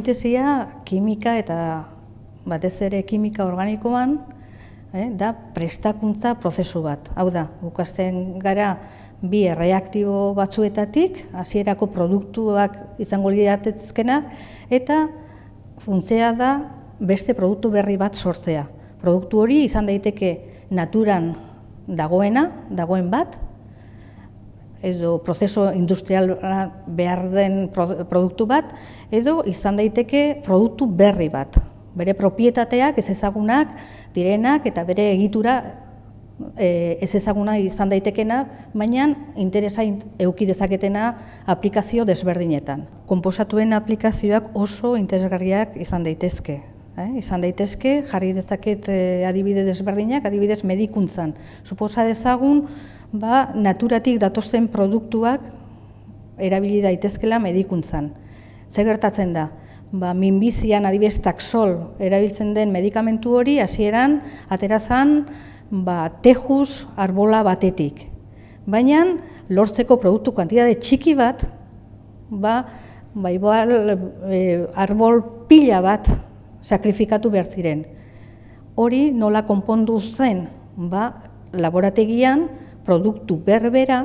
Biosintesia kimika eta batez ere kimika organikoan da prestakuntza prozesu bat. Hau da, gukasten gara bi erreaktibo batzuetatik, hasierako produktuak izango liratezkena, eta funtzia da beste produktu berri bat sortzea. Produktu hori izan daiteke naturan dagoen bat, edo prozeso industrial behar den produktu bat, edo izan daiteke produktu berri bat. Bere propietateak ez ezagunak direnak eta bere egitura ez ezaguna izan daitekena, baina interesa eduki dezaketena aplikazio desberdinetan. Konposatuen aplikazioak oso interesgarriak izan daitezke. Izan daitezke, jarri dezaket adibide desberdinak, adibidez medikuntzan. Suposa dezagun, naturatik datozen produktuak erabili daitezkela medikuntzan. Zer gertatzen da? Minbizian adibidez taxol erabiltzen den medikamentu hori hasieran aterazan tejuz arbola batetik. Baina lortzeko produktu kantitate txiki bat, arbol pila bat sakrifikatu behar ziren. Hori nola konpondu zen, laborategian produktu berbera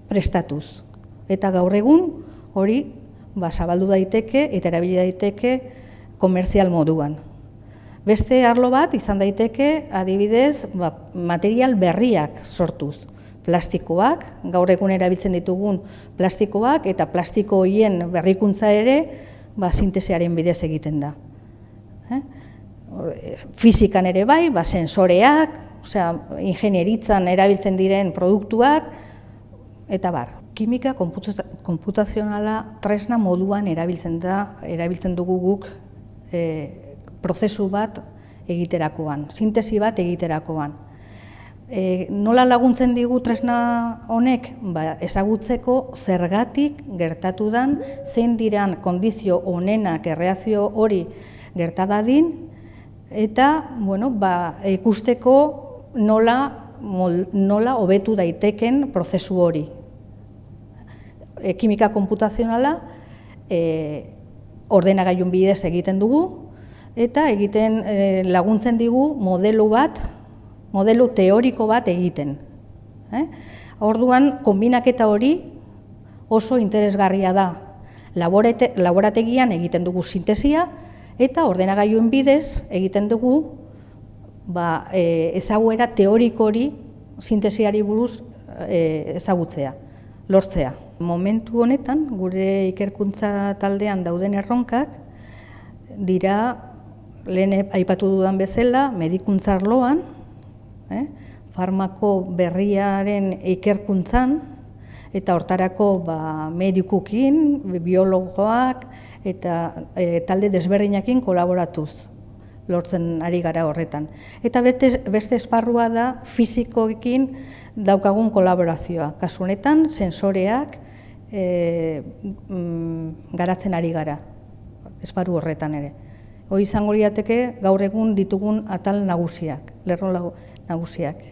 prestatuz. Eta gaur egun hori zabaldu daiteke eta erabili daiteke komertzial moduan. Beste arlo bat izan daiteke adibidez material berriak sortuz. Plastikoak, gaur egun erabiltzen ditugun plastikoak eta plastiko horien berrikuntza ere sintesearen bidez egiten da. Fizikan ere bai, sensoreak, ingenieritzan erabiltzen diren produktuak, eta bar. Kimika konputazionala tresna moduan erabiltzen dugu guk prozesu bat egiterakoan, sintesi bat egiterakoan. Nola laguntzen digu tresna honek? Ezagutzeko zergatik gertatu den, zein diran kondizio onenak erreakzio hori gertadadin, eta ikusteko nola hobetu daiteken prozesu hori. Kimika konputazionala ordenagailun bidez egiten dugu eta egiten laguntzen digu modelo teoriko bat egiten. Orduan, konbinaketa hori oso interesgarria da. Laborategian egiten dugu sintesia eta ordenagailun bidez egiten dugu ezaguera teoriko hori sintesiari buruz ezagutzea, lortzea. Momentu honetan, gure ikerkuntza taldean dauden erronkak, dira, lehen aipatu dudan bezala, medikuntza arloan, farmako berriaren ikerkuntzan, eta hortarako medikukin, biologoak, eta talde desberdinakin kolaboratuz lortzen ari gara horretan. Eta beste esparrua da fizikoekin daukagun kolaborazioa. Kasu honetan, sensoreak garatzen ari gara, esparru horretan ere. Hori izango lirateke gaur egun ditugun atal nagusiak, lerro nagusiak.